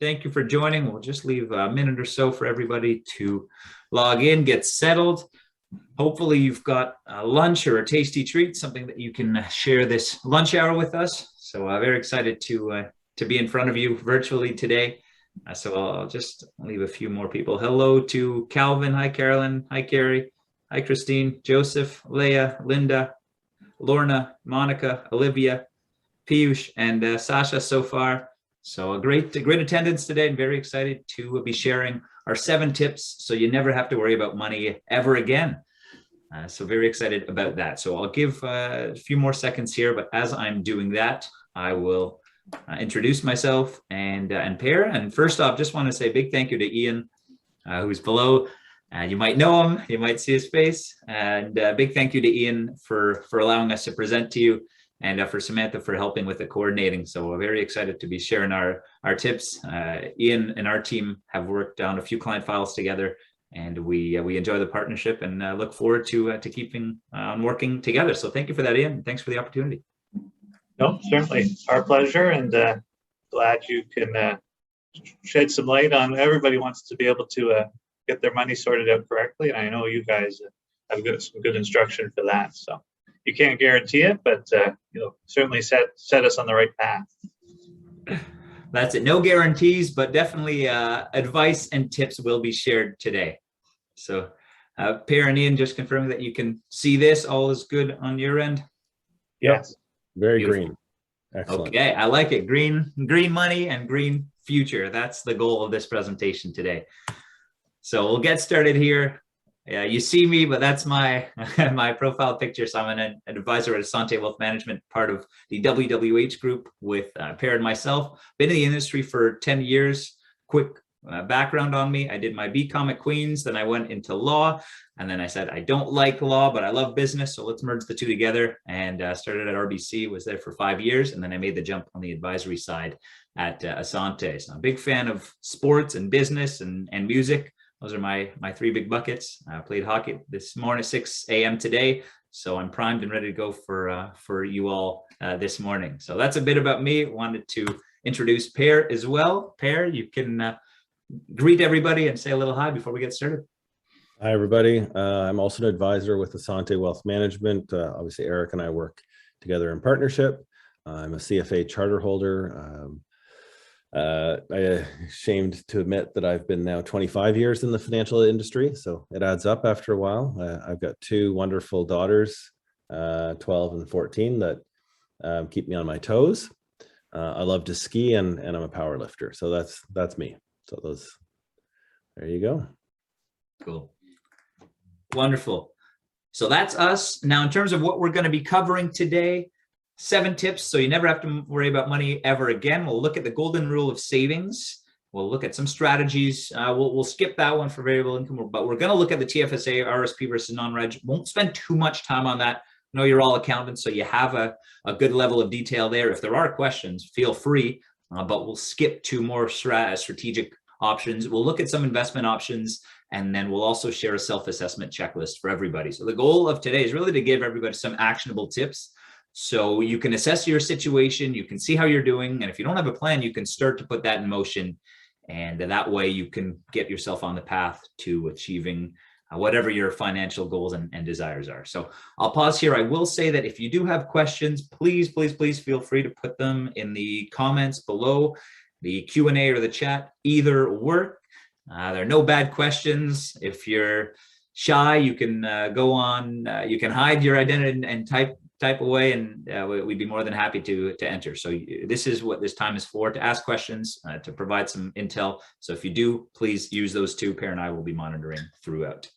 Thank you for joining. We'll just leave a minute or so for everybody to log in, get settled. Hopefully you've got lunch or a tasty treat, something that you can share this lunch hour with us. So very excited to be in front of you virtually today. So I'll just leave a few more people. Hello to Calvin. Hi, Carolyn. Hi, Carrie. Hi, Christine, Joseph, Leah, Linda, Lorna, Monica, Olivia, Piyush, and Sasha so far. So a great attendance today, and very excited to be sharing our 7 tips so you never have to worry about money ever again. So very excited about that. So I'll give a few more seconds here, but as I'm doing that, I will introduce myself and Per. And first off, just want to say a big thank you to Ian, who's below. You might know him, you might see his face, and a big thank you to Ian for allowing us to present to you, and for Samantha for helping with the coordinating. So we're very excited to be sharing our tips. Ian and our team have worked on a few client files together, and we enjoy the partnership and look forward to keeping on working together. So thank you for that, Ian. Thanks for the opportunity. No, certainly our pleasure, and glad you can shed some light on. Everybody wants to be able to get their money sorted out correctly, and I know you guys have some good instruction for that. So you can't guarantee it, but certainly set us on the right path. That's it. No guarantees, but definitely advice and tips will be shared today. So Per and Ian, just confirming that you can see this. All is good on your end? Yes. Very Beautiful. green. Excellent. Okay, I like it. Green money and green future. That's the goal of this presentation today. So we'll get started here. Yeah, you see me, but that's my my profile picture. So I'm an advisor at Assante Wealth Management, part of the WWH Group with Per and myself. Been in the industry for 10 years. Quick background on me. I did my BCom at Queens, then I went into law, and then I said, I don't like law, but I love business, so let's merge the two together, and started at RBC, was there for 5 years, and then I made the jump on the advisory side at Assante. So I'm a big fan of sports and business and music. Those are my 3 big buckets. I played hockey this morning at 6 a.m. today, so I'm primed and ready to go for you all this morning. So that's a bit about me. Wanted to introduce Per as well. Per, you can greet everybody and say a little hi before we get started. Hi, everybody. I'm also an advisor with Assante Wealth Management. Obviously, Erik and I work together in partnership. I'm a CFA charter holder. I'm ashamed to admit that I've been now 25 years in the financial industry, so it adds up after a while. I've got 2 wonderful daughters, 12 and 14, that keep me on my toes. I love to ski, and I'm a power lifter, so that's me. So there you go. Cool. Wonderful. So that's us. Now, in terms of what we're going to be covering today, 7 tips so you never have to worry about money ever again. We'll look at the golden rule of savings. We'll look at some strategies. We'll skip that one for variable income, but we're going to look at the TFSA, RRSP versus non-reg. Won't spend too much time on that. I know you're all accountants, so you have a good level of detail there. If there are questions, feel free, but we'll skip to more strategic options. We'll look at some investment options, and then we'll also share a self-assessment checklist for everybody. So the goal of today is really to give everybody some actionable tips so you can assess your situation, you can see how you're doing, and if you don't have a plan, you can start to put that in motion, and that way you can get yourself on the path to achieving whatever your financial goals and desires are. So I'll pause here. I will say that if you do have questions, please feel free to put them in the comments below. The Q&A or the chat either work. There are no bad questions. If you're shy, you can go on, you can hide your identity and type away, and we'd be more than happy to enter. So this is what this time is for, to ask questions, to provide some intel. So if you do, please use those 2. Per and I will be monitoring throughout.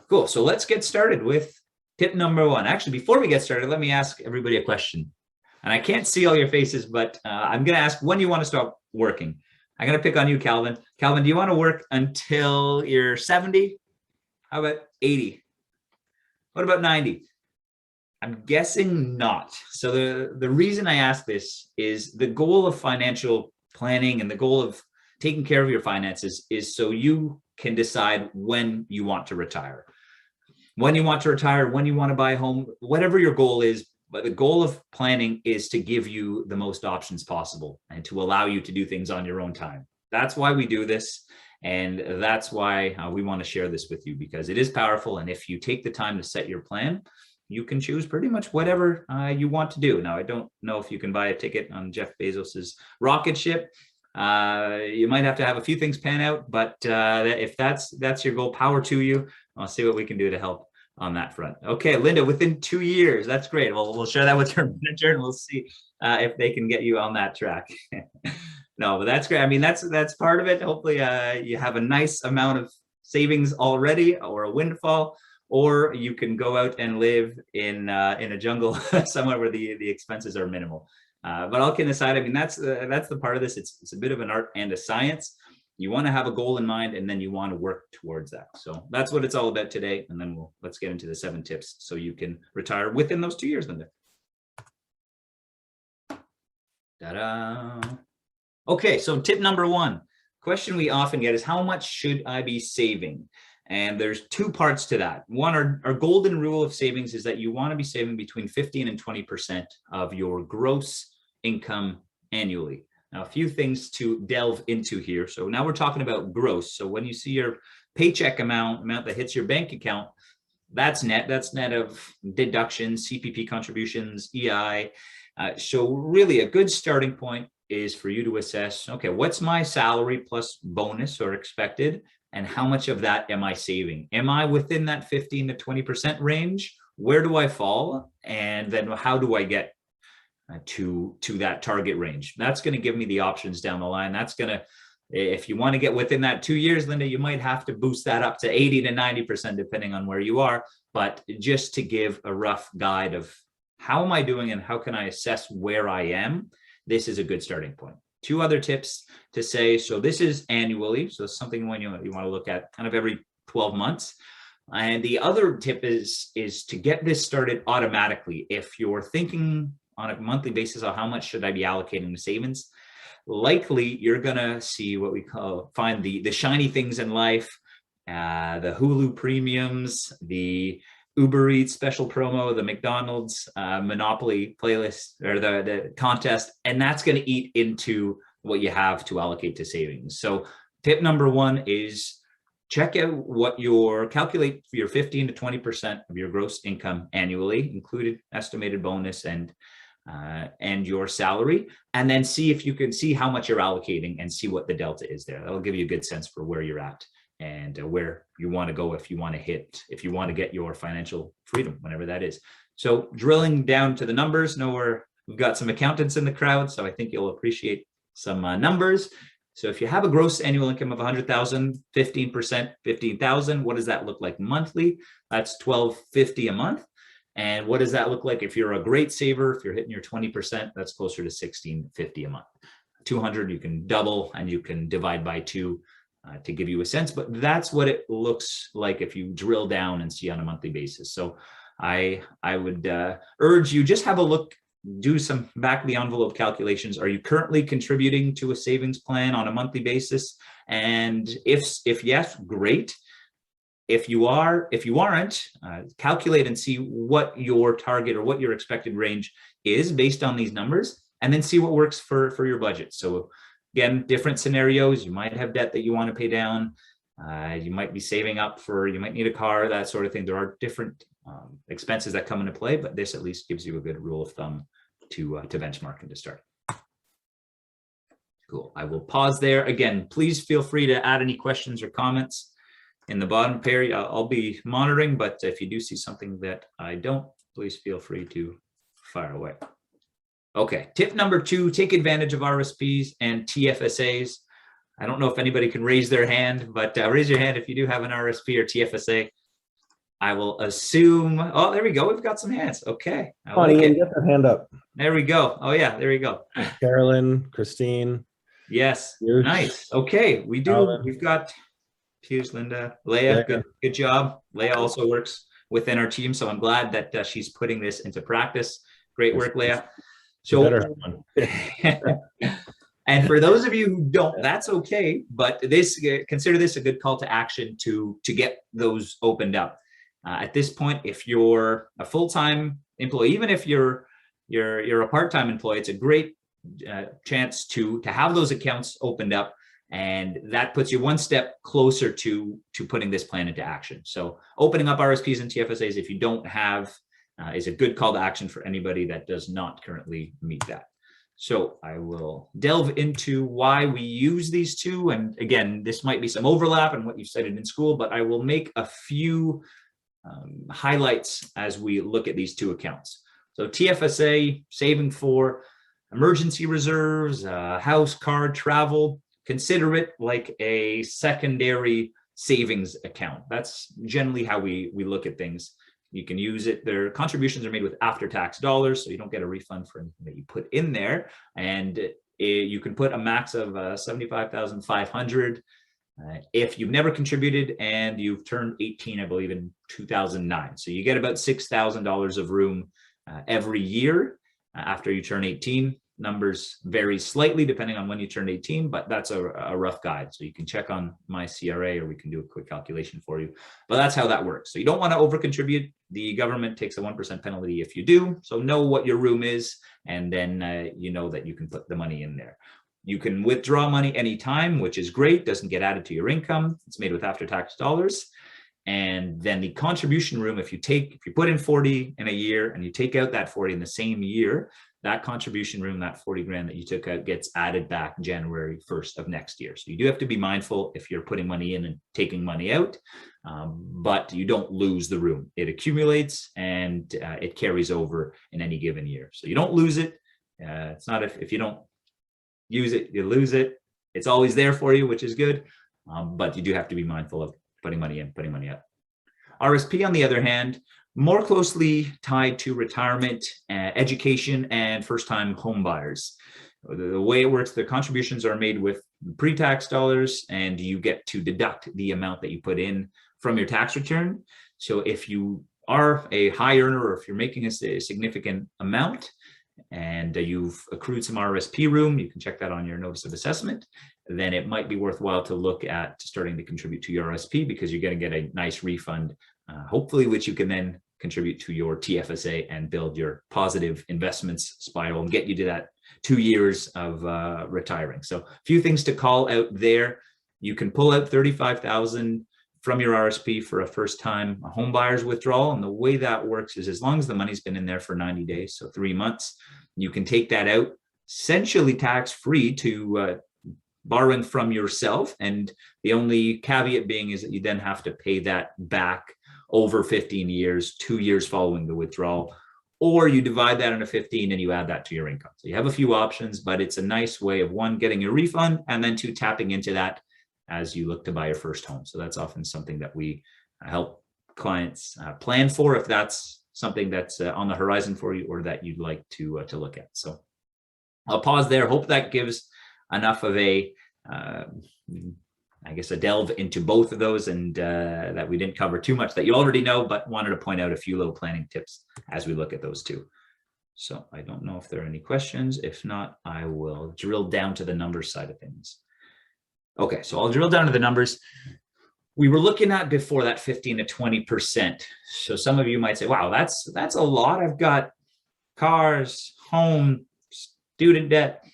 Cool. So let's get started with tip number 1. Actually, before we get started, let me ask everybody a question. And I can't see all your faces, but I'm going to ask when you want to stop working. I'm going to pick on you, Calvin. Calvin, do you want to work until you're 70? How about 80? What about 90? I'm guessing not. So the reason I ask this is the goal of financial planning and the goal of taking care of your finances is so you can decide when you want to retire. When you want to retire, when you want to buy a home, whatever your goal is. But the goal of planning is to give you the most options possible and to allow you to do things on your own time. That's why we do this. And that's why we want to share this with you, because it is powerful. And if you take the time to set your plan, you can choose pretty much whatever you want to do. Now, I don't know if you can buy a ticket on Jeff Bezos's rocket ship. You might have to have a few things pan out, but if that's your goal, power to you. I'll see what we can do to help on that front. Okay, Linda, within 2 years, that's great. We'll share that with your manager, and we'll see if they can get you on that track. No, but that's great. I mean, that's part of it. Hopefully, you have a nice amount of savings already, or a windfall, or you can go out and live in a jungle somewhere where the expenses are minimal. But all kidding aside, I mean, that's the part of this. It's a bit of an art and a science. You want to have a goal in mind, and then you want to work towards that. So that's what it's all about today. And then let's get into the 7 tips so you can retire within those 2 years, Linda. Ta-da. Okay, so tip number 1, question we often get is, how much should I be saving? And there's 2 parts to that. One, our golden rule of savings is that you want to be saving between 15 and 20% of your gross income annually. Now, a few things to delve into here. So now we're talking about gross. So when you see your paycheck amount that hits your bank account, that's net. That's net of deductions, CPP contributions, EI. So really a good starting point is for you to assess, okay, what's my salary plus bonus or expected, and how much of that am I saving? Am I within that 15 to 20% range? Where do I fall? And then how do I get to that target range? That's going to give me the options down the line. That's going to, if you want to get within that 2 years, Linda, you might have to boost that up to 80 to 90%, depending on where you are. But just to give a rough guide of how am I doing and how can I assess where I am, this is a good starting point. 2 other tips to say, so this is annually. So it's something when you want to look at kind of every 12 months. And the other tip is to get this started automatically. If you're thinking on a monthly basis of how much should I be allocating to savings, likely you're going to see what we find the shiny things in life, the Hulu premiums, the Uber Eats special promo, the McDonald's Monopoly playlist, or the contest, and that's going to eat into what you have to allocate to savings. So tip number 1 is check out calculate your 15 to 20% of your gross income annually, included estimated bonus and your salary, and then see if you can see how much you're allocating and see what the delta is there. That'll give you a good sense for where you're at and where you want to go if you want to get your financial freedom, whenever that is. So drilling down to the numbers, we've got some accountants in the crowd, so I think you'll appreciate some numbers. So if you have a gross annual income of 100,000, 15%, 15,000, what does that look like monthly? That's $1,250 a month. And what does that look like if you're a great saver? If you're hitting your 20%, that's closer to $1,650 a month. 200, you can double and you can divide by 2 to give you a sense, but that's what it looks like if you drill down and see on a monthly basis. So I would urge you, just have a look, do some back of the envelope calculations. Are you currently contributing to a savings plan on a monthly basis? And if yes, great. If you aren't, calculate and see what your target or what your expected range is based on these numbers, and then see what works for your budget. So again, different scenarios. You might have debt that you want to pay down. You might be saving up you might need a car, that sort of thing. There are different expenses that come into play, but this at least gives you a good rule of thumb to benchmark and to start. Cool. I will pause there. Again, please feel free to add any questions or comments in the bottom pair. I'll be monitoring, but if you do see something that I don't, please feel free to fire away. Okay, tip number 2, take advantage of RRSPs and TFSAs. I don't know if anybody can raise their hand, but raise your hand if you do have an RRSP or TFSA. I will assume, oh, there we go. We've got some hands. Okay. Funny, like get their hand up. There we go. Oh yeah, there we go. Carolyn, Christine. Yes, Hughes. Nice. Okay, we do. Alan. We've got Hughes, Linda, Leah. Good job. Leah also works within our team, so I'm glad that she's putting this into practice. Great work, Leah. So, and for those of you who don't, that's okay. But consider this a good call to action to get those opened up. At this point, if you're a full-time employee, even if you're a part-time employee, it's a great chance to have those accounts opened up And that puts you one step closer to putting this plan into action. So opening up RSPs and TFSAs, if you don't have, is a good call to action for anybody that does not currently meet that. So I will delve into why we use these two. And again, this might be some overlap in what you've studied in school, but I will make a few highlights as we look at these two accounts. So TFSA, saving for emergency reserves, house, car, travel. Consider it like a secondary savings account. That's generally how we look at things. You can use it. Their contributions are made with after-tax dollars, so you don't get a refund for anything that you put in there. And you can put a max of 75,500 if you've never contributed and you've turned 18, I believe, in 2009. So you get about $6,000 of room every year after you turn 18. Numbers vary slightly depending on when you turn 18, but that's a rough guide. So you can check on my CRA, or we can do a quick calculation for you. But that's how that works. So you don't want to over contribute. The government takes a 1% penalty if you do. So know what your room is, and then you know that you can put the money in there. You can withdraw money anytime, which is great. Doesn't get added to your income. It's made with after-tax dollars. And then the contribution room, if you put in 40 in a year and you take out that 40 in the same year, that contribution room, that 40 grand that you took out, gets added back January 1st of next year. So you do have to be mindful if you're putting money in and taking money out, but you don't lose the room. It accumulates and it carries over in any given year. So you don't lose it. It's not if you don't use it, you lose it. It's always there for you, which is good, but you do have to be mindful of putting money in, putting money out. RSP, on the other hand, more closely tied to retirement, education, and first-time home buyers. The way it works, the contributions are made with pre-tax dollars, and you get to deduct the amount that you put in from your tax return. So if you are a high earner, or if you're making a significant amount, and you've accrued some RRSP room, you can check that on your notice of assessment, then it might be worthwhile to look at starting to contribute to your RRSP, because you're going to get a nice refund, hopefully, which you can then contribute to your TFSA and build your positive investments spiral and get you to that 2 years of retiring. So a few things to call out there. You can pull out $35,000 from your RRSP for a first-time home buyer's withdrawal. And the way that works is, as long as the money's been in there for 90 days, so 3 months, you can take that out essentially tax-free to borrowing from yourself. And the only caveat being is that you then have to pay that back over 15 years, 2 years following the withdrawal, or you divide that into 15 and you add that to your income. So you have a few options, but it's a nice way of, one, getting your refund, and then two, tapping into that as you look to buy your first home. So that's often something that we help clients plan for, if that's something that's on the horizon for you or that you'd like to look at. So I'll pause there. Hope that gives enough of a I guess a delve into both of those, and that we didn't cover too much that you already know, but wanted to point out a few little planning tips as we look at those two. So I don't know if there are any questions. If not, I will drill down to the numbers side of things. Okay, so I'll drill down to the numbers. We were looking at before that 15 to 20%. So some of you might say, wow, that's a lot. I've got cars, home, student debt,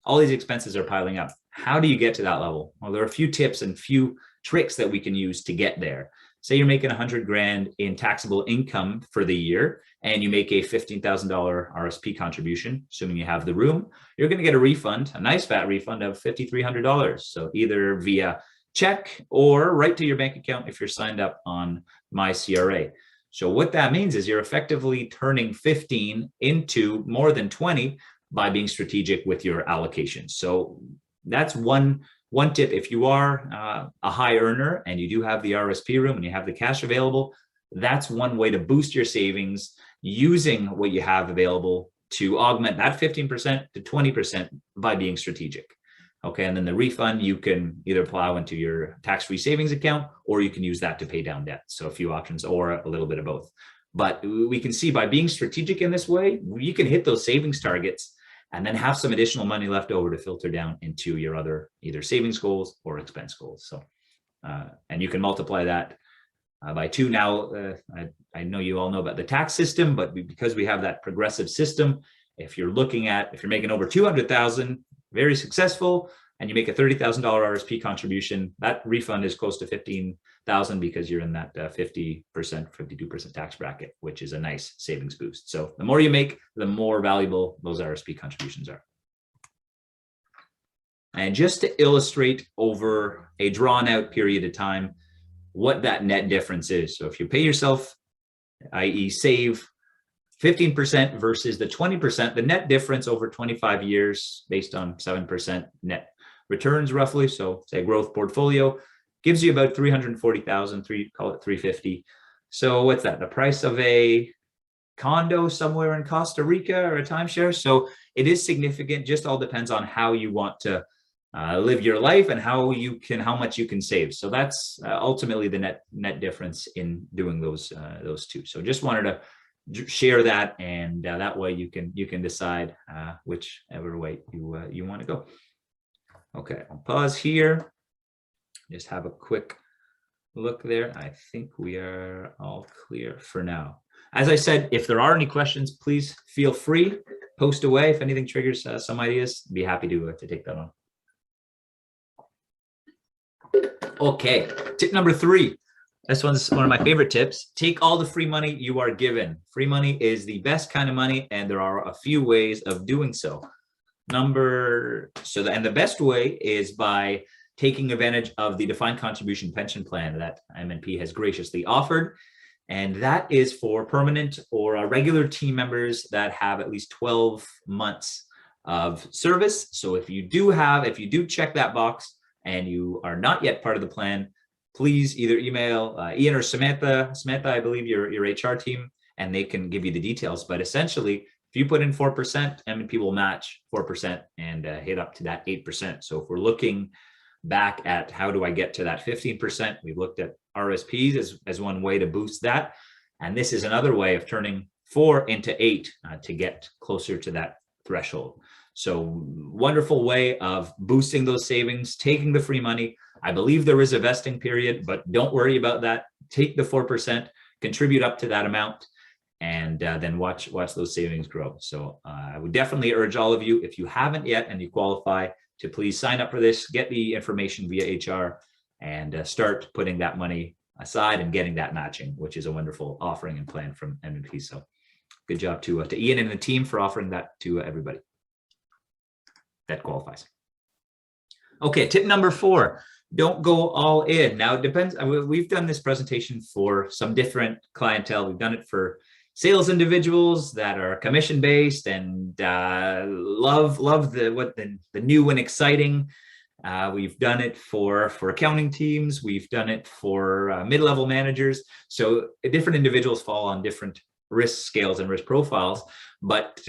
all these expenses are piling up. How do you get to that level? Well, there are a few tips and few tricks that we can use to get there. Say you're making 100 grand in taxable income for the year, and you make a $15,000 RSP contribution, assuming you have the room, you're going to get a refund, a nice fat refund of $5,300. So either via check or right to your bank account if you're signed up on my CRA. So what that means is you're effectively turning 15 into more than 20 by being strategic with your allocations. So that's one tip. If you are a high earner and you do have the RSP room and you have the cash available, that's one way to boost your savings, using what you have available to augment that 15% to 20% by being strategic. Okay, and then the refund you can either plow into your tax-free savings account, or you can use that to pay down debt. So a few options, or a little bit of both. But we can see by being strategic in this way, you can hit those savings targets and then have some additional money left over to filter down into your other either savings goals or expense goals. So, and you can multiply that by 2. Now, I know you all know about the tax system, but because we have that progressive system, if you're making over 200,000, very successful, and you make a $30,000 RRSP contribution, that refund is close to $15,000 because you're in that 50%, 52% tax bracket, which is a nice savings boost. So the more you make, the more valuable those RRSP contributions are. And just to illustrate over a drawn out period of time what that net difference is. So if you pay yourself, i.e. save 15% versus the 20%, the net difference over 25 years based on 7% net returns roughly, so say growth portfolio, gives you about 340,000, call it 350. So what's that? The price of a condo somewhere in Costa Rica or a timeshare. So it is significant, just all depends on how you want to live your life and how much you can save. So that's ultimately the net difference in doing those two. So just wanted to share that, and that way you can decide whichever way you want to go. Okay, I'll pause here. Just have a quick look there. I think we are all clear for now. As I said, if there are any questions, please feel free, post away. If anything triggers some ideas, be happy to take that on. Okay, tip number 3. This one's one of my favorite tips. Take all the free money you are given. Free money is the best kind of money, and there are a few ways of doing so. And the best way is by taking advantage of the defined contribution pension plan that MNP has graciously offered. And that is for permanent or regular team members that have at least 12 months of service. So if you do check that box and you are not yet part of the plan, please either email Ian or Samantha, I believe your HR team, and they can give you the details. But essentially, if you put in 4%, M&P will match 4% and hit up to that 8%. So if we're looking back at how do I get to that 15%, we've looked at RRSPs as one way to boost that. And this is another way of turning 4 into 8 to get closer to that threshold. So wonderful way of boosting those savings, taking the free money. I believe there is a vesting period, but don't worry about that. Take the 4%, contribute up to that amount, and then watch those savings grow. So I would definitely urge all of you, if you haven't yet and you qualify, to please sign up for this, get the information via HR, and start putting that money aside and getting that matching, which is a wonderful offering and plan from MNP. So good job to Ian and the team for offering that to everybody that qualifies. Okay, tip number 4. Don't go all in. Now it depends. We've done this presentation for some different clientele. We've done it for sales individuals that are commission based and love the new and exciting. We've done it for accounting teams. We've done it for mid-level managers. So different individuals fall on different risk scales and risk profiles. But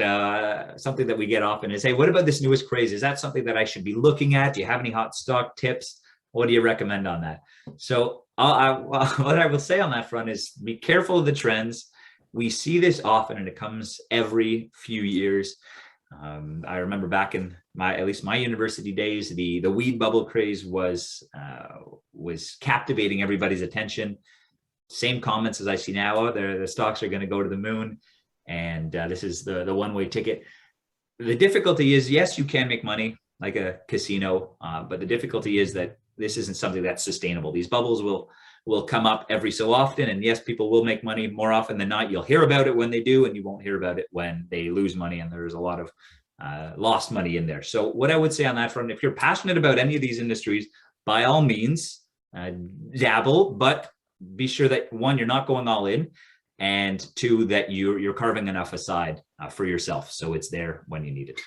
something that we get often is, hey, what about this newest craze? Is that something that I should be looking at? Do you have any hot stock tips? What do you recommend on that? So what I will say on that front is be careful of the trends. We see this often, and it comes every few years. I remember back in at least my university days, the weed bubble craze was captivating everybody's attention. Same comments as I see now. Oh, the stocks are going to go to the moon, and this is the one-way ticket. The difficulty is, yes, you can make money like a casino, but the difficulty is that this isn't something that's sustainable. These bubbles will come up every so often, and yes, people will make money more often than not. You'll hear about it when they do, and you won't hear about it when they lose money, and there's a lot of lost money in there. So what I would say on that front, if you're passionate about any of these industries, by all means, dabble, but be sure that 1, you're not going all in, and 2, that you're carving enough aside for yourself so it's there when you need it.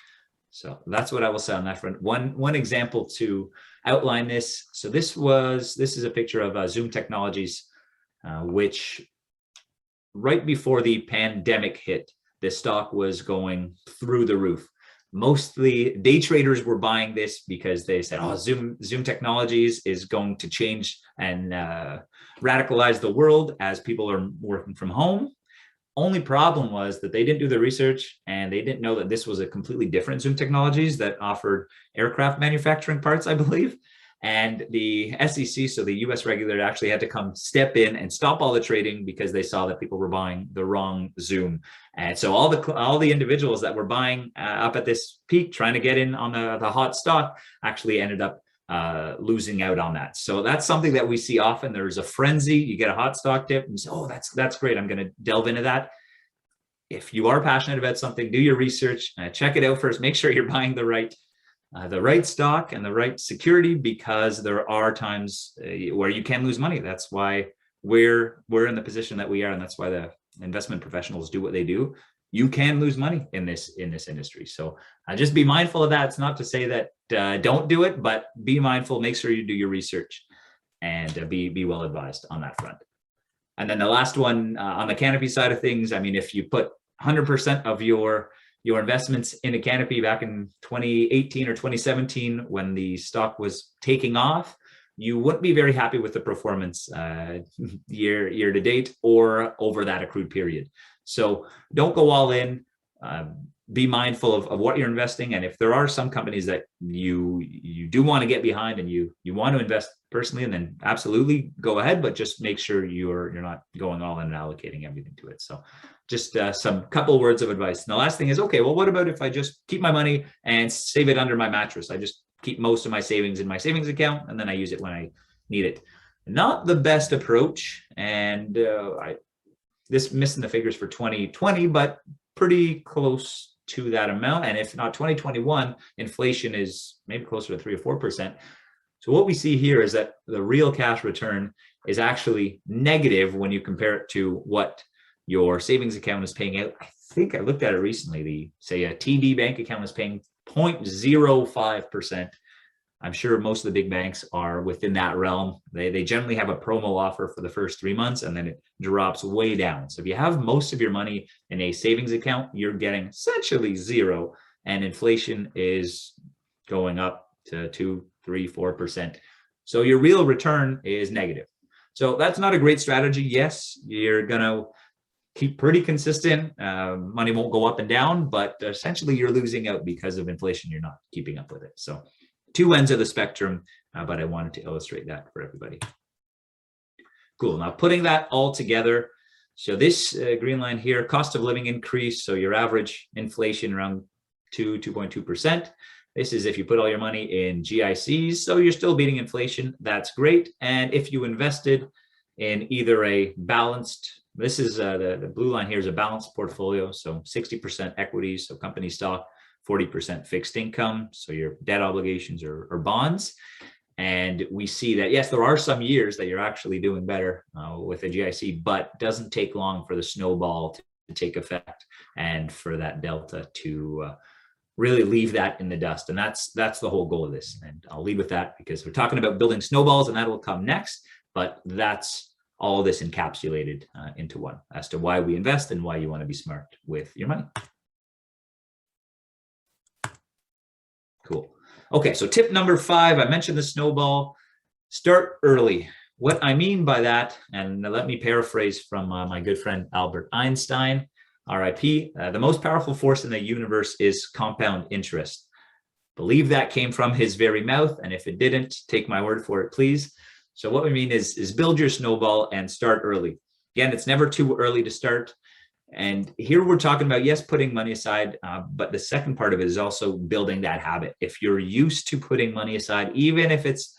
So that's what I will say on that front. One example to outline this. So this is a picture of Zoom Technologies, which right before the pandemic hit, the stock was going through the roof. Mostly day traders were buying this because they said, oh, Zoom Technologies is going to change and radicalize the world as people are working from home. Only problem was that they didn't do the research, and they didn't know that this was a completely different Zoom Technologies that offered aircraft manufacturing parts, I believe. And the SEC, so the US regulator, actually had to come step in and stop all the trading because they saw that people were buying the wrong Zoom. And so all the individuals that were buying up at this peak, trying to get in on the hot stock, actually ended up losing out on that. So that's something that we see often. There's a frenzy. You get a hot stock dip and you say, oh, that's great. I'm going to delve into that. If you are passionate about something, do your research, check it out first. Make sure you're buying the right stock and the right security, because there are times where you can lose money. That's why we're in the position that we are, and that's why the investment professionals do what they do. You can lose money in this industry. So just be mindful of that. It's not to say that don't do it, but be mindful. Make sure you do your research and be well advised on that front. And then the last one on the canopy side of things, I mean, if you put 100% of your investments in a canopy back in 2018 or 2017, when the stock was taking off, you wouldn't be very happy with the performance year to date or over that accrued period. So don't go all in. Be mindful of what you're investing. And if there are some companies that you do want to get behind and you want to invest personally, and then absolutely go ahead, but just make sure you're not going all in and allocating everything to it. So just some couple words of advice. And the last thing is, okay, well, what about if I just keep my money and save it under my mattress? I just keep most of my savings in my savings account, and then I use it when I need it. Not the best approach. And this missing the figures for 2020, but pretty close to that amount. And if not 2021, inflation is maybe closer to 3 or 4%. So what we see here is that the real cash return is actually negative when you compare it to what your savings account is paying out. I think I looked at it recently. Say a TD bank account is paying 0.05%. I'm sure most of the big banks are within that realm. They generally have a promo offer for the first 3 months, and then it drops way down. So if you have most of your money in a savings account, you're getting essentially zero, and inflation is going up to 2, 3, 4%. So your real return is negative. So that's not a great strategy. Yes, you're going to keep pretty consistent. Money won't go up and down, but essentially you're losing out because of inflation. You're not keeping up with it. So two ends of the spectrum, but I wanted to illustrate that for everybody. Cool. Now putting that all together, so this green line here, cost of living increase. So your average inflation around 2.2%. This is if you put all your money in GICs, so you're still beating inflation. That's great. And if you invested in either a balanced, this is the blue line here is a balanced portfolio. So 60% equities, so company stock, 40% fixed income, so your debt obligations or bonds. And we see that, yes, there are some years that you're actually doing better with a GIC, but it doesn't take long for the snowball to take effect and for that delta to really leave that in the dust. And that's the whole goal of this. And I'll leave with that because we're talking about building snowballs, and that will come next. But that's all of this encapsulated into one as to why we invest and why you want to be smart with your money. Cool. Okay, so tip number 5, I mentioned the snowball. Start early. What I mean by that, and let me paraphrase from my good friend Albert Einstein, RIP, the most powerful force in the universe is compound interest. Believe that came from his very mouth, and if it didn't, take my word for it, please. So what we mean is build your snowball and start early. Again, it's never too early to start. And here we're talking about, yes, putting money aside, but the second part of it is also building that habit. If you're used to putting money aside, even if it's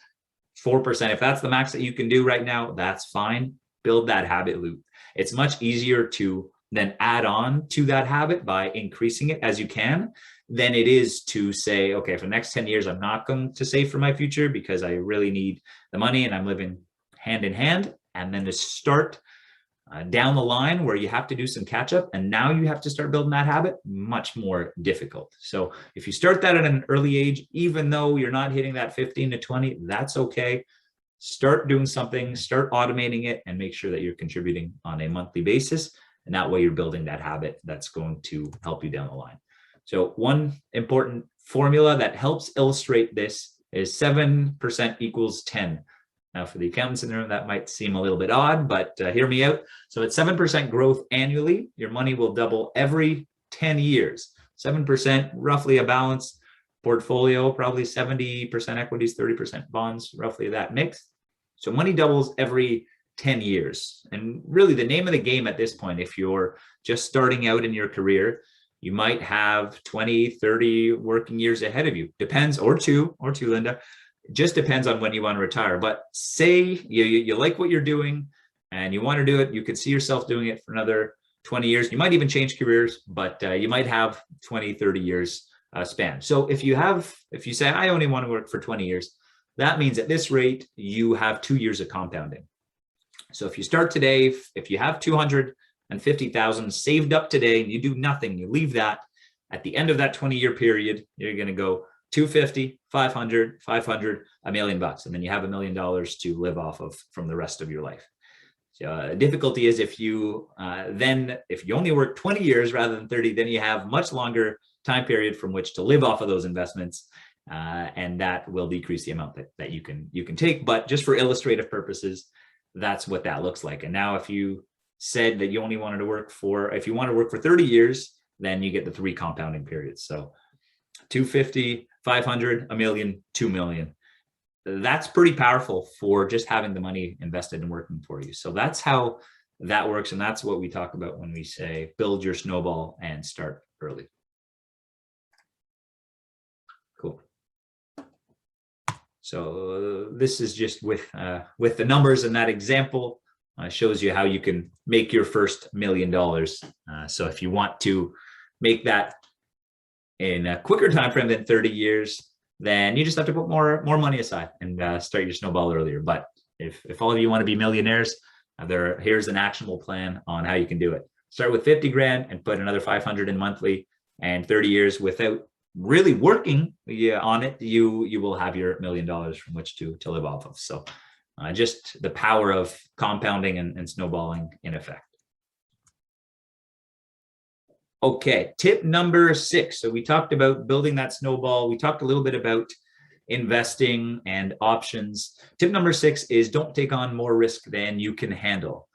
4%, if that's the max that you can do right now, that's fine. Build that habit loop. It's much easier to then add on to that habit by increasing it as you can than it is to say, okay, for the next 10 years, I'm not going to save for my future because I really need the money and I'm living hand in hand. And then to start down the line where you have to do some catch up and now you have to start building that habit, much more difficult. So if you start that at an early age, even though you're not hitting that 15 to 20, that's okay. Start doing something, start automating it, and make sure that you're contributing on a monthly basis. And that way you're building that habit that's going to help you down the line. So one important formula that helps illustrate this is 7% equals 10. Now for the accountants in the room, that might seem a little bit odd, but hear me out. So at 7% growth annually, your money will double every 10 years. 7%, roughly a balanced portfolio, probably 70% equities, 30% bonds, roughly that mix. So money doubles every 10 years. And really the name of the game at this point, if you're just starting out in your career, you might have 20, 30 working years ahead of you. Depends, or two, Linda. Just depends on when you want to retire. But say you like what you're doing and you want to do it, you could see yourself doing it for another 20 years. You might even change careers, but you might have 20, 30 years span. So if you say, I only want to work for 20 years, that means at this rate, you have 2 years of compounding. So if you start today, if you have 250,000 saved up today and you do nothing, you leave that, at the end of that 20-year period, you're going to go 250, 500, 500, $1 million, and then you have $1 million to live off of from the rest of your life. So, difficulty is if you only work 20 years rather than 30, then you have much longer time period from which to live off of those investments, and that will decrease the amount that you can take. But just for illustrative purposes, that's what that looks like. And now if you said that you only wanted to work for, if you want to work for 30 years, then you get the 3 compounding periods. So 250, 500, $1 million, $2 million. That's pretty powerful for just having the money invested and working for you. So that's how that works. And that's what we talk about when we say build your snowball and start early. Cool. So this is just with the numbers, and that example shows you how you can make your first $1 million. So if you want to make that in a quicker time frame than 30 years, then you just have to put more money aside and start your snowball earlier. But if all of you want to be millionaires, here's an actionable plan on how you can do it. Start with 50 grand and put another 500 in monthly, and 30 years without really working on it, you will have your $1 million from which to live off of. So just the power of compounding and snowballing in effect. Okay, tip number 6. So we talked about building that snowball. We talked a little bit about investing and options. Tip number 6 is don't take on more risk than you can handle.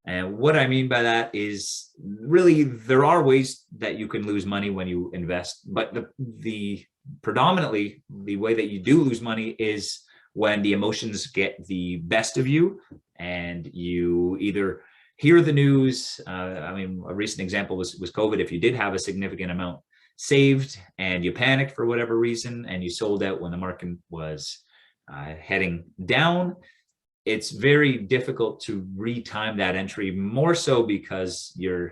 And what I mean by that is really there are ways that you can lose money when you invest, but the predominantly the way that you do lose money is when the emotions get the best of you and you either hear the news. I mean, a recent example was COVID. If you did have a significant amount saved and you panicked for whatever reason and you sold out when the market was heading down, it's very difficult to retime that entry, more so because the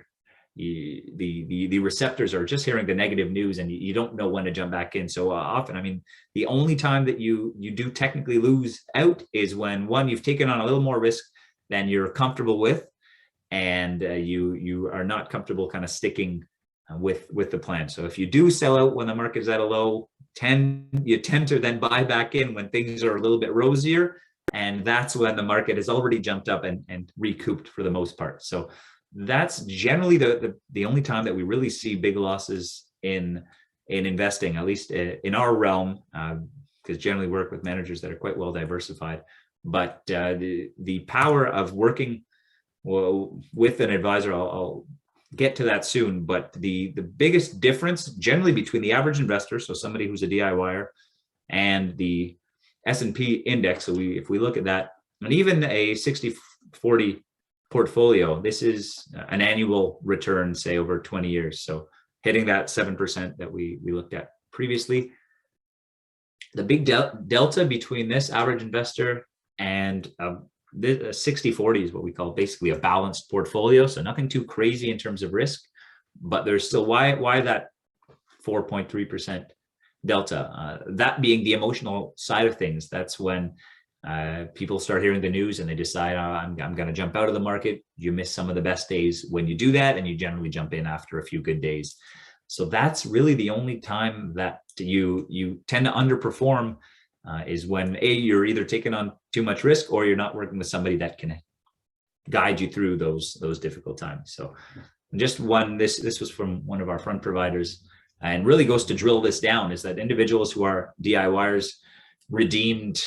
receptors are just hearing the negative news and you don't know when to jump back in. So often, I mean, the only time that you do technically lose out is when, one, you've taken on a little more risk than you're comfortable with, and you are not comfortable kind of sticking with the plan. So if you do sell out when the market is at a low, you tend to then buy back in when things are a little bit rosier, and that's when the market has already jumped up and recouped for the most part. So that's generally the only time that we really see big losses in investing, at least in our realm, because generally we work with managers that are quite well diversified. But the power of working with an advisor, I'll get to that soon, but the biggest difference generally between the average investor, so somebody who's a DIYer, and the S&P index, so if we look at that, and even a 60-40 portfolio, this is an annual return, say over 20 years. So hitting that 7% that we looked at previously. The big delta between this average investor and the 60-40 is what we call basically a balanced portfolio. So nothing too crazy in terms of risk, but there's still why that 4.3% delta, that being the emotional side of things. That's when people start hearing the news and they decide, I'm going to jump out of the market. You miss some of the best days when you do that, and you generally jump in after a few good days. So that's really the only time that you tend to underperform, is when you're either taking on too much risk or you're not working with somebody that can guide you through those difficult times. So just this was from one of our fund providers, and really goes to drill this down, is that individuals who are DIYers redeemed,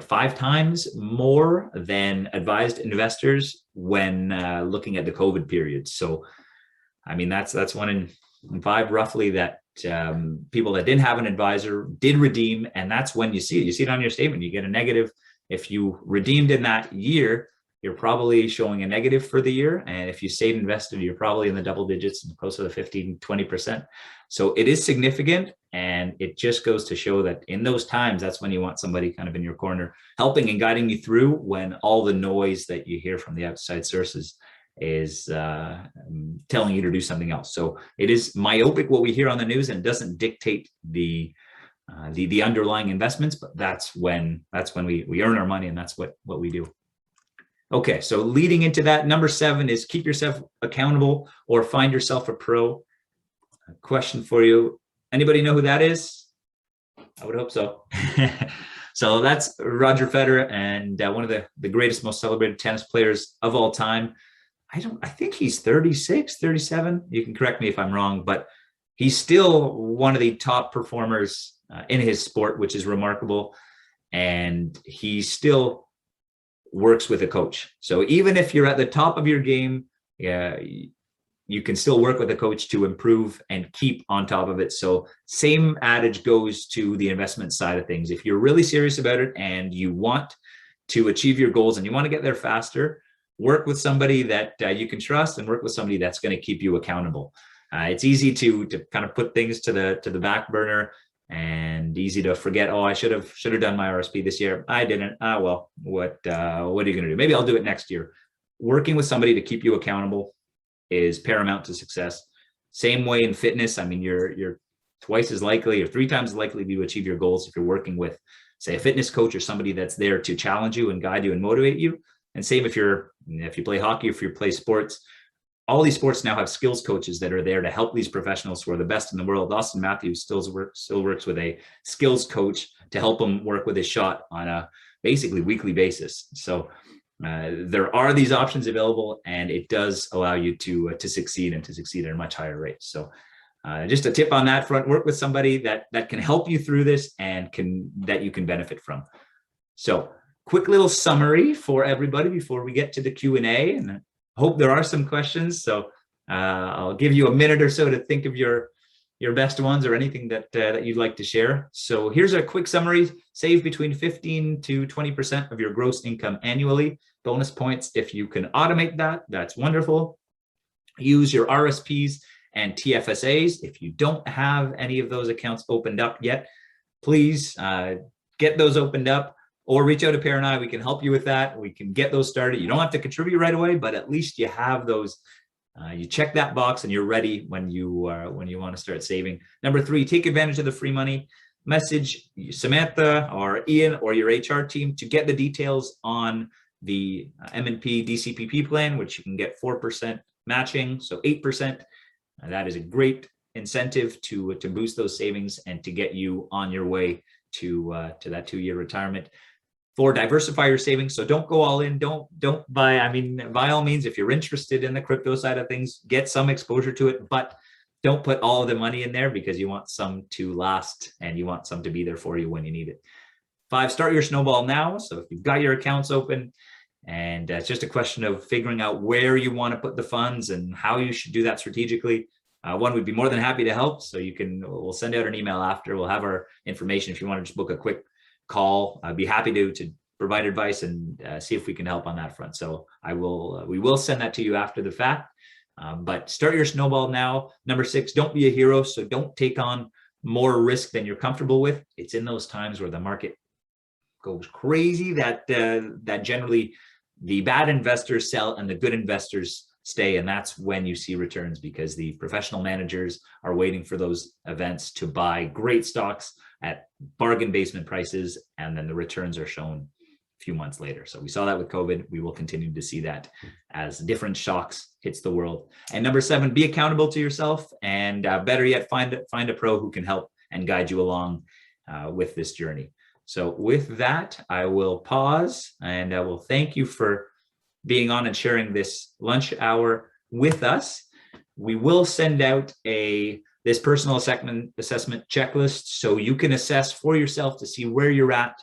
5 times more than advised investors when looking at the COVID period. So, that's 1 in and 5 roughly that people that didn't have an advisor did redeem, and that's when you see it. You see it on your statement. You get a negative. If you redeemed in that year, you're probably showing a negative for the year. And if you stayed invested, you're probably in the double digits and close to the 15, 20%. So it is significant. And it just goes to show that in those times, that's when you want somebody kind of in your corner, helping and guiding you through when all the noise that you hear from the outside sources is telling you to do something else. So it is myopic what we hear on the news, and doesn't dictate the underlying investments, but that's when we earn our money, and that's what we do. Okay, so leading into that, number 7 is keep yourself accountable or find yourself a pro. A question for you. Anybody know who that is? I would hope so. So that's Roger Federer, and one of the greatest, most celebrated tennis players of all time. I think he's 36, 37. You can correct me if I'm wrong, but he's still one of the top performers in his sport, which is remarkable. And he still works with a coach. So even if you're at the top of your game, you can still work with a coach to improve and keep on top of it. So same adage goes to the investment side of things. If you're really serious about it and you want to achieve your goals and you want to get there faster, work with somebody that you can trust, and work with somebody that's going to keep you accountable. It's easy to kind of put things to the back burner, and easy to forget, oh, I should have done my RRSP this year. I didn't. Well, what are you going to do? Maybe I'll do it next year. Working with somebody to keep you accountable is paramount to success. Same way in fitness. I mean, you're twice as likely or 3 times as likely to achieve your goals if you're working with, say, a fitness coach or somebody that's there to challenge you and guide you and motivate you. And same if you play hockey, if you play sports. All these sports now have skills coaches that are there to help these professionals who are the best in the world. Austin Matthews still works with a skills coach to help him work with his shot on a basically weekly basis. So there are these options available, and it does allow you to succeed, and to succeed at a much higher rate. So just a tip on that front: work with somebody that can help you through this and that you can benefit from. So quick little summary for everybody before we get to the Q&A, and I hope there are some questions. So I'll give you a minute or so to think of your best ones or anything that you'd like to share. So here's a quick summary. Save between 15 to 20% of your gross income annually. Bonus points if you can automate that. That's wonderful. Use your RRSPs and TFSAs. If you don't have any of those accounts opened up yet, please get those opened up, or reach out to Per and I. We can help you with that. We can get those started. You don't have to contribute right away, but at least you have those. You check that box and you're ready when you want to start saving. Number 3, take advantage of the free money. Message Samantha or Ian or your HR team to get the details on the M&P DCPP plan, which you can get 4% matching, so 8%. That is a great incentive to boost those savings and to get you on your way to that 2-year retirement. 4, diversify your savings. So don't go all in. Don't buy. I mean, by all means, if you're interested in the crypto side of things, get some exposure to it, but don't put all of the money in there, because you want some to last and you want some to be there for you when you need it. 5, start your snowball now. So if you've got your accounts open, and it's just a question of figuring out where you want to put the funds and how you should do that strategically. One, would be more than happy to help. So we'll send out an email after. We'll have our information if you want to just book a quick call. I'd be happy to provide advice and see if we can help on that front. So we will send that to you after the fact, but start your snowball now. Number 6, don't be a hero. So don't take on more risk than you're comfortable with. It's in those times where the market goes crazy that generally the bad investors sell and the good investors stay. And that's when you see returns, because the professional managers are waiting for those events to buy great stocks at bargain basement prices, and then the returns are shown a few months later. So we saw that with COVID. We will continue to see that as different shocks hits the world. And number 7, be accountable to yourself, and better yet, find a pro who can help and guide you along with this journey. So with that, I will pause, and I will thank you for being on and sharing this lunch hour with us. We will send out this personal assessment checklist, so you can assess for yourself to see where you're at,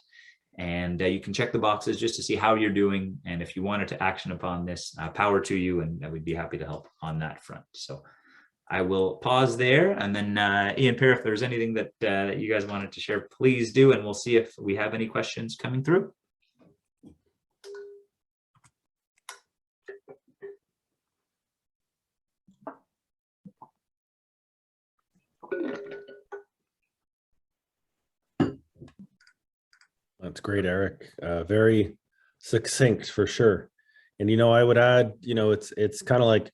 and you can check the boxes just to see how you're doing. And if you wanted to action upon this, power to you, and we'd be happy to help on that front. So I will pause there, and then Ian Pear, if there's anything that you guys wanted to share, please do, and we'll see if we have any questions coming through. That's great, Eric. Very succinct for sure. And, I would add, it's kind of like,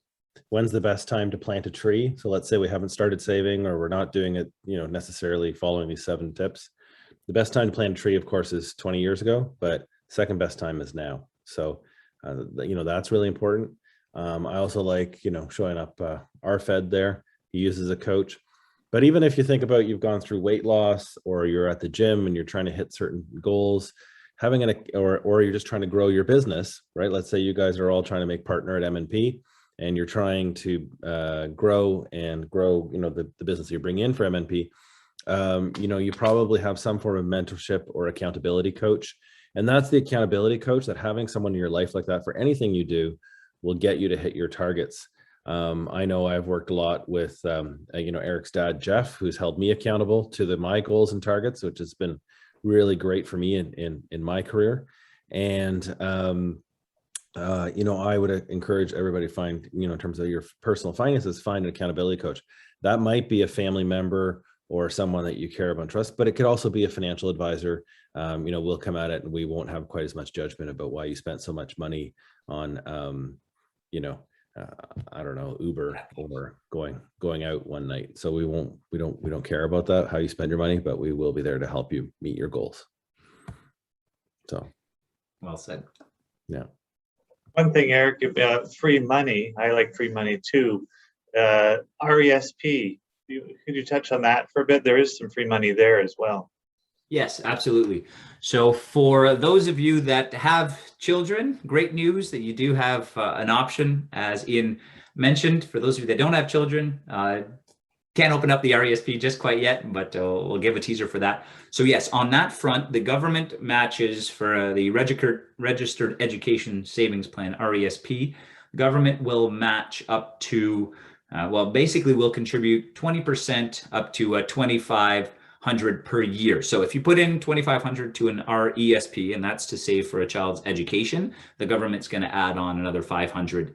when's the best time to plant a tree? So let's say we haven't started saving, or we're not doing it, necessarily following these 7 tips. The best time to plant a tree, of course, is 20 years ago, but second best time is now. So, that's really important. I also like, showing up RFED there. He uses a coach. But even if you think about, you've gone through weight loss, or you're at the gym and you're trying to hit certain goals, having or you're just trying to grow your business, right? Let's say you guys are all trying to make partner at M&P, and you're trying to grow the business you bring in for M&P. You probably have some form of mentorship or accountability coach. And that's the accountability coach, that having someone in your life like that for anything you do will get you to hit your targets. I know I've worked a lot with, Eric's dad, Jeff, who's held me accountable to my goals and targets, which has been really great for me in my career. And, I would encourage everybody to find, in terms of your personal finances, find an accountability coach. That might be a family member or someone that you care about and trust, but it could also be a financial advisor. We'll come at it and we won't have quite as much judgment about why you spent so much money on, I don't know, Uber or going out one night. So we don't care about that, how you spend your money, but we will be there to help you meet your goals. So. Well said. Yeah. One thing, Eric, about free money, I like free money too. RESP, could you touch on that for a bit? There is some free money there as well. Yes, absolutely. So for those of you that have children, great news that you do have an option, as Ian mentioned. For those of you that don't have children, can't open up the RESP just quite yet, but we'll give a teaser for that. So yes, on that front, the government matches for the Registered Education Savings Plan, RESP. The government will match up to, basically we'll contribute 20% up to $2,500 per year. So if you put in $2,500 to an RESP, and that's to save for a child's education, the government's going to add on another $500.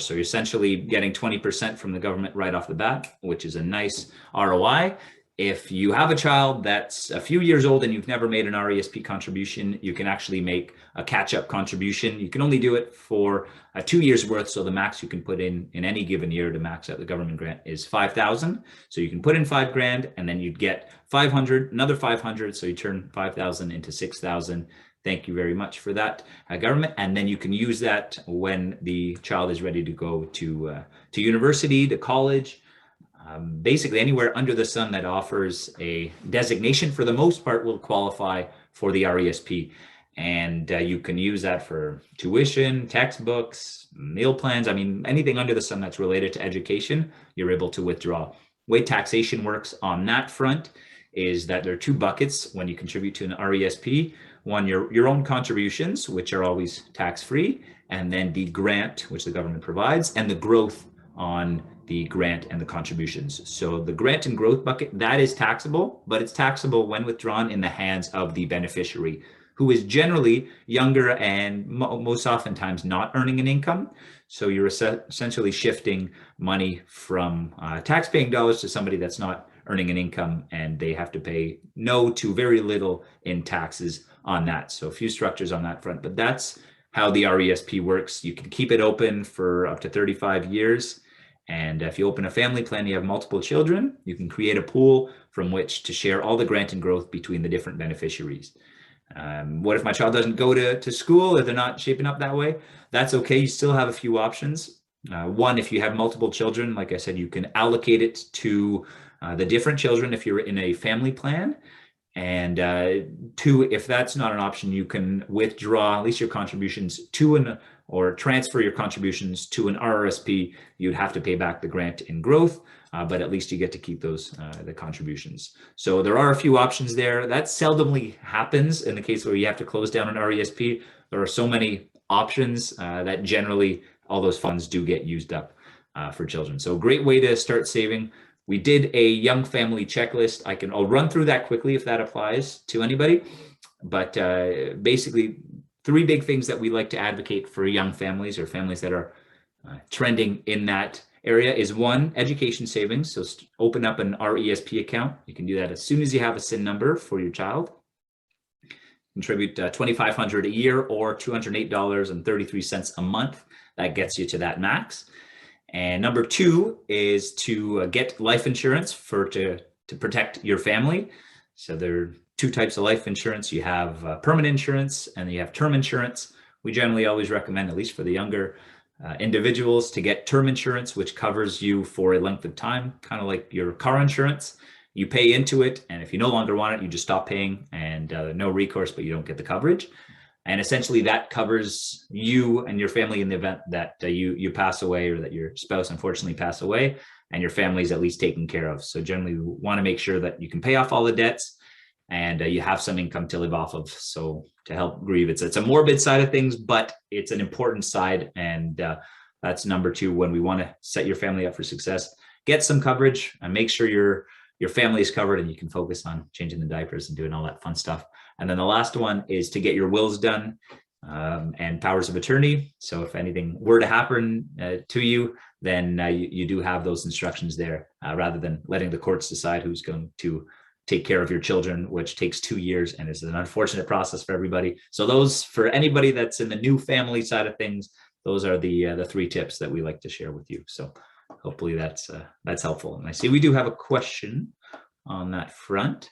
So you're essentially getting 20% from the government right off the bat, which is a nice ROI. If you have a child that's a few years old and you've never made an RESP contribution, you can actually make a catch-up contribution. You can only do it for 2 years worth. So the max you can put in any given year to max out the government grant is $5,000. So you can put in $5,000 and then you'd get $500, another $500. So you turn $5,000 into $6,000. Thank you very much for that, government. And then you can use that when the child is ready to go to university, to college, basically anywhere under the sun that offers a designation, for the most part, will qualify for the RESP. And you can use that for tuition, textbooks, meal plans. I mean, anything under the sun that's related to education, you're able to withdraw. The way taxation works on that front is that there are 2 buckets when you contribute to an RESP. One, your own contributions, which are always tax-free, and then the grant, which the government provides, and the growth on the grant and the contributions. So the grant and growth bucket, that is taxable, but it's taxable when withdrawn in the hands of the beneficiary, who is generally younger and most oftentimes not earning an income. So you're essentially shifting money from tax-paying dollars to somebody that's not earning an income, and they have to pay no to very little in taxes on that. So a few structures on that front, but that's how the RESP works. You can keep it open for up to 35 years. And if you open a family plan, you have multiple children, you can create a pool from which to share all the grant and growth between the different beneficiaries. What if my child doesn't go to school, or they're not shaping up that way? That's okay. You still have a few options. One, if you have multiple children, like I said, you can allocate it to the different children if you're in a family plan. And 2, if that's not an option, you can withdraw at least your contributions to or transfer your contributions to an RRSP. You'd have to pay back the grant in growth, but at least you get to keep those the contributions. So there are a few options there. That seldomly happens in the case where you have to close down an RESP. There are so many options that generally all those funds do get used up. for children. So a great way to start saving. We did a young family checklist. I'll run through that quickly if that applies to anybody. But basically, 3 big things that we like to advocate for young families or families that are trending in that area is 1, education savings. So open up an RRSP account. You can do that as soon as you have a SIN number for your child. Contribute $2,500 a year or $208.33 a month. That gets you to that max. And number 2 is to get life insurance to protect your family. So there are 2 types of life insurance. You have permanent insurance and you have term insurance. We generally always recommend, at least for the younger individuals, to get term insurance, which covers you for a length of time, kind of like your car insurance. You pay into it, and if you no longer want it, you just stop paying, and no recourse, but you don't get the coverage. And essentially that covers you and your family in the event that you pass away, or that your spouse unfortunately pass away, and your family is at least taken care of. So generally we want to make sure that you can pay off all the debts and you have some income to live off of. So to help grieve, it's a morbid side of things, but it's an important side. And that's number 2, when we want to set your family up for success. Get some coverage and make sure your family is covered and you can focus on changing the diapers and doing all that fun stuff. And then the last one is to get your wills done and powers of attorney. So if anything were to happen to you, then you do have those instructions there, rather than letting the courts decide who's going to take care of your children, which takes 2 years and is an unfortunate process for everybody. So those, for anybody that's in the new family side of things, those are the 3 tips that we like to share with you. So hopefully that's helpful. And I see we do have a question on that front.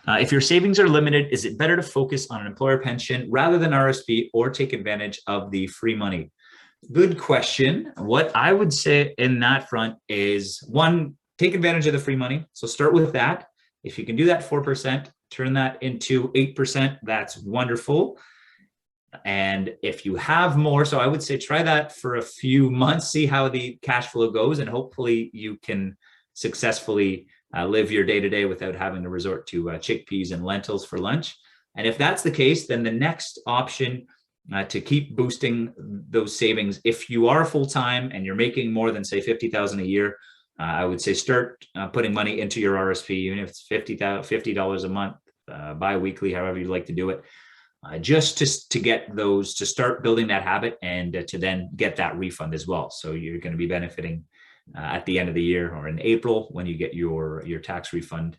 If your savings are limited, is it better to focus on an employer pension rather than RRSP, or take advantage of the free money? Good question. What I would say in that front is, 1, take advantage of the free money. So start with that. If you can do that 4%, turn that into 8%, that's wonderful. And if you have more, so I would say try that for a few months, see how the cash flow goes, and hopefully you can successfully live your day-to-day without having to resort to chickpeas and lentils for lunch. And if that's the case, then the next option to keep boosting those savings, if you are full-time and you're making more than, say, $50,000 a year, I would say start putting money into your RRSP, even if it's $50 a month, bi-weekly, however you'd like to do it, just to get those, to start building that habit, and to then get that refund as well. So you're going to be benefiting at the end of the year, or in April when you get your tax refund.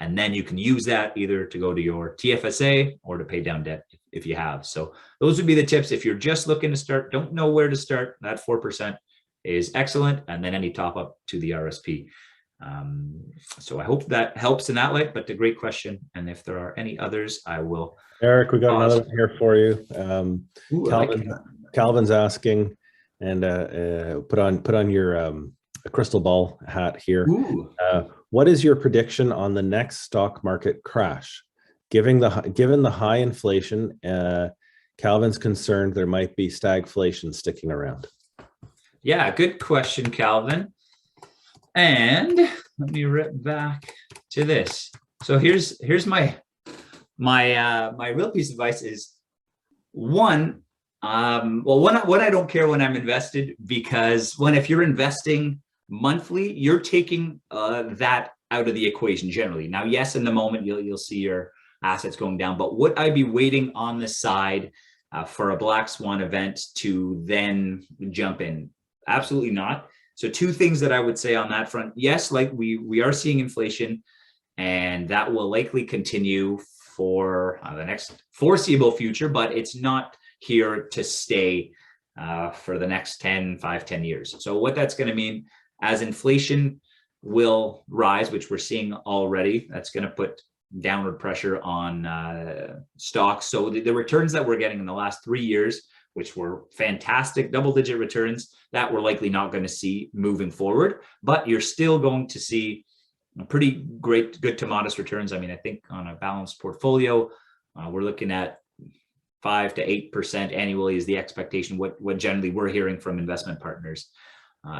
And then you can use that either to go to your TFSA or to pay down debt if you have. So those would be the tips. If you're just looking to start, don't know where to start, that 4% is excellent. And then any top up to the RRSP. So I hope that helps in that light, but a great question. And if there are any others, I will. Eric, we got another one here for you. Ooh, Calvin's asking, and put on your crystal ball hat here. What is your prediction on the next stock market crash? Given the high inflation, Calvin's concerned there might be stagflation sticking around. Yeah, good question, Calvin. And let me rip back to this. So here's my real piece of advice is, one, I don't care when I'm invested, because if you're investing monthly, you're taking that out of the equation generally. Now, yes, in the moment you'll see your assets going down, but would I be waiting on the side for a black swan event to then jump in? Absolutely not. So 2 things that I would say on that front. Yes, like we are seeing inflation, and that will likely continue for the next foreseeable future, but it's not here to stay for the next 10 years. So what that's going to mean, as inflation will rise, which we're seeing already, that's going to put downward pressure on stocks. So the returns that we're getting in the last 3 years, which were fantastic double-digit returns, that we're likely not going to see moving forward, but you're still going to see pretty good to modest returns. I mean, I think on a balanced portfolio, we're looking at 5 to 8% annually is the expectation, what generally we're hearing from investment partners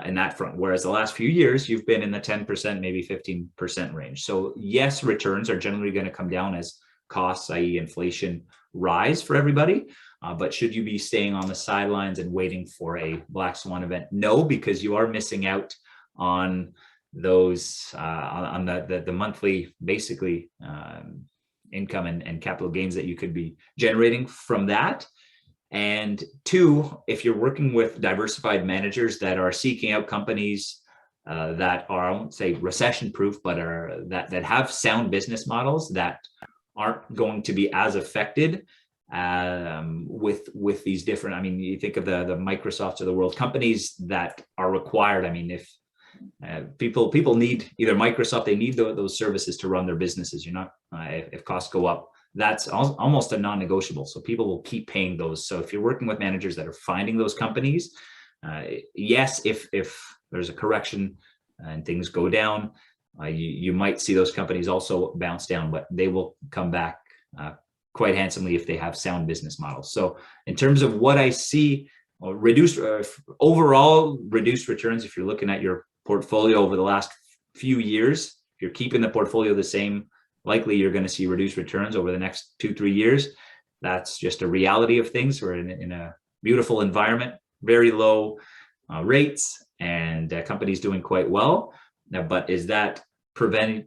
in that front. Whereas the last few years, you've been in the 10%, maybe 15% range. So yes, returns are generally going to come down as costs, i.e. inflation, rise for everybody. But should you be staying on the sidelines and waiting for a black swan event? No, because you are missing out on those on the monthly, basically, income and capital gains that you could be generating from that. And two, if you're working with diversified managers that are seeking out companies that are, I won't say recession proof, but are that have sound business models that aren't going to be as affected with these different, I mean, you think of the Microsofts of the world, companies that are required. I mean, if people need either Microsoft, they need those services to run their businesses. You're not, if costs go up, that's almost a non-negotiable. So people will keep paying those. So if you're working with managers that are finding those companies, yes, if there's a correction and things go down, you might see those companies also bounce down, but they will come back quite handsomely if they have sound business models. So in terms of what I see, overall reduced returns, if you're looking at your portfolio over the last few years, if you're keeping the portfolio the same, likely you're going to see reduced returns over the next 2-3 years. That's just a reality of things. We're in a beautiful environment, very low rates, and companies doing quite well. Now, but is that preventing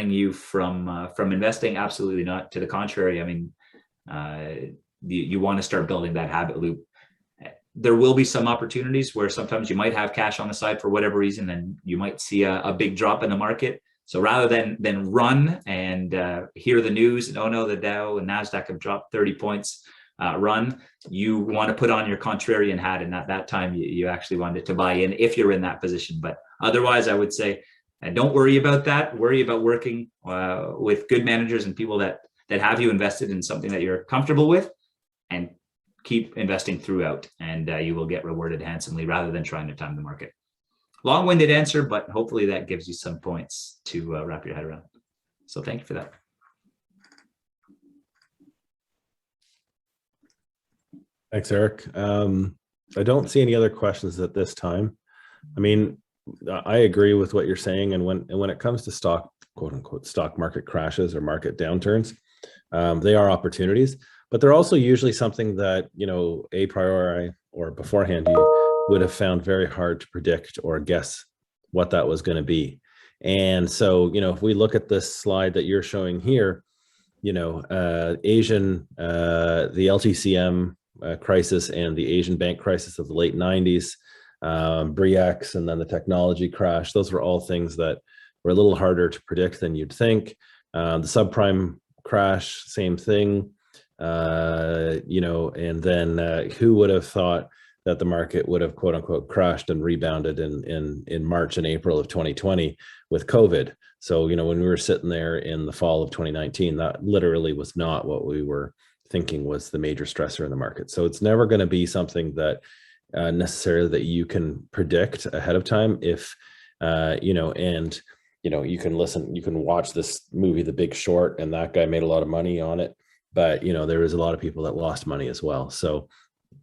you from investing? Absolutely not. To the contrary, I mean, you want to start building that habit loop. There will be some opportunities where sometimes you might have cash on the side for whatever reason, and you might see a big drop in the market. So rather than run and hear the news and, oh no, the Dow and NASDAQ have dropped 30 points, run, you want to put on your contrarian hat, and at that time you actually wanted to buy in if you're in that position. But otherwise, I would say, don't worry about that. Worry about working with good managers and people that have you invested in something that you're comfortable with, and keep investing throughout, and you will get rewarded handsomely rather than trying to time the market. Long-winded answer, but hopefully that gives you some points to wrap your head around. So thank you for that. Thanks, Eric. I don't see any other questions at this time. I mean, I agree with what you're saying. And when it comes to stock, quote unquote, stock market crashes or market downturns, they are opportunities, but they're also usually something that, you know, a priori or beforehand, you would have found very hard to predict or guess what that was going to be. And so, you know, if we look at this slide that you're showing here, you know, the LTCM crisis and the Asian bank crisis of the late 90s, BRIAX, and then the technology crash, those were all things that were a little harder to predict than you'd think. The subprime crash, same thing, you know, and then who would have thought that the market would have, quote unquote, crashed and rebounded in March and April of 2020 with COVID. So, you know, when we were sitting there in the fall of 2019, that literally was not what we were thinking was the major stressor in the market. So it's never going to be something that necessarily that you can predict ahead of time. If, you know, and, you know, you can watch this movie, The Big Short, and that guy made a lot of money on it. But, you know, there was a lot of people that lost money as well. So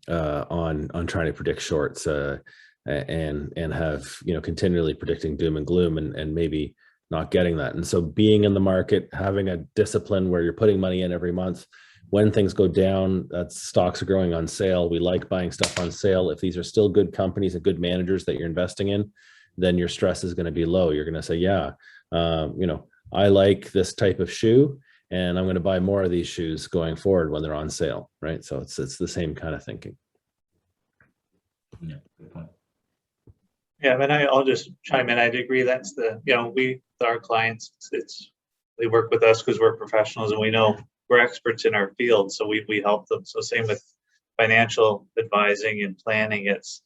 on trying to predict shorts and have, you know, continually predicting doom and gloom and maybe not getting that. And so being in the market, having a discipline where you're putting money in every month, when things go down, stocks are going on sale. We like buying stuff on sale. If these are still good companies and good managers that you're investing in, then your stress is going to be low. You're going to say, yeah, you know, I like this type of shoe, and I'm going to buy more of these shoes going forward when they're on sale, right? So it's the same kind of thinking. Yeah, good point. Yeah, and I'll just chime in. I'd agree. That's you know, our clients, they work with us because we're professionals and we know we're experts in our field. So we help them. So same with financial advising and planning. It's,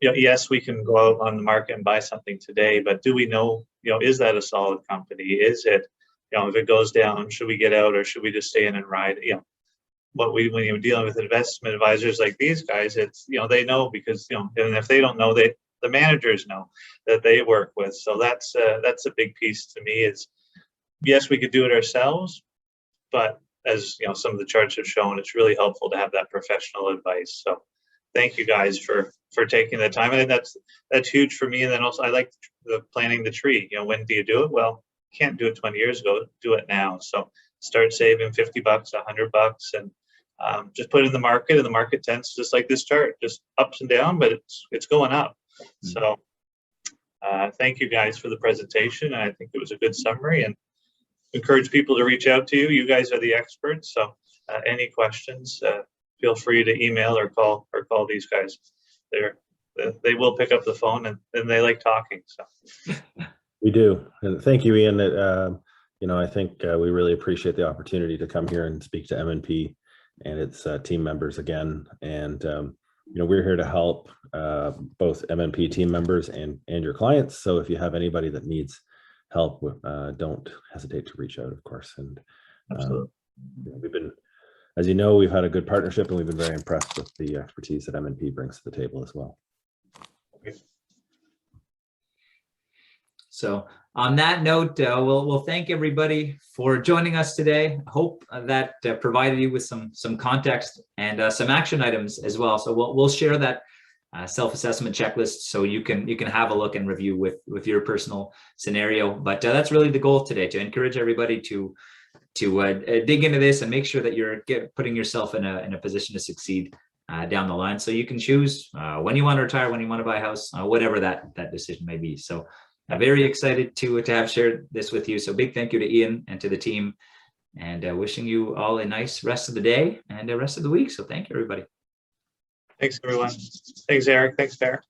you know, yes, we can go out on the market and buy something today, but do we know, you know, is that a solid company? Is it, you know, if it goes down, should we get out or should we just stay in and ride? You know, when you're dealing with investment advisors like these guys, it's, you know, they know because, you know, and if they don't know, the managers know that they work with. So that's a big piece to me is, yes, we could do it ourselves, but as you know, some of the charts have shown, it's really helpful to have that professional advice. So thank you guys for taking the time. And that's huge for me. And then also I like the planting the tree. You know, when do you do it? Well, can't do it 20 years ago, do it now. So start saving $50, $100, and just put it in the market, and the market tends, just like this chart, just ups and down, but it's going up. So thank you guys for the presentation. I think it was a good summary, and encourage people to reach out to you. You guys are the experts. So any questions, feel free to email or call these guys. They will pick up the phone, and they like talking. So We do. And thank you, Ian. I think we really appreciate the opportunity to come here and speak to M&P and its team members again. And, we're here to help both M&P team members and your clients. So if you have anybody that needs help, don't hesitate to reach out, of course. And absolutely. we've been, as you know, we've had a good partnership, and we've been very impressed with the expertise that M&P brings to the table as well. So on that note, we'll thank everybody for joining us today. I hope that provided you with some context and some action items as well. So we'll share that self-assessment checklist so you can have a look and review with your personal scenario. But that's really the goal today, to encourage everybody to dig into this and make sure that you're putting yourself in a position to succeed down the line, so you can choose when you want to retire, when you want to buy a house, whatever that decision may be. So I'm very excited to have shared this with you. So big thank you to Ian and to the team, and wishing you all a nice rest of the day and the rest of the week. So thank you, everybody. Thanks, everyone. Thanks, Erik. Thanks, Per.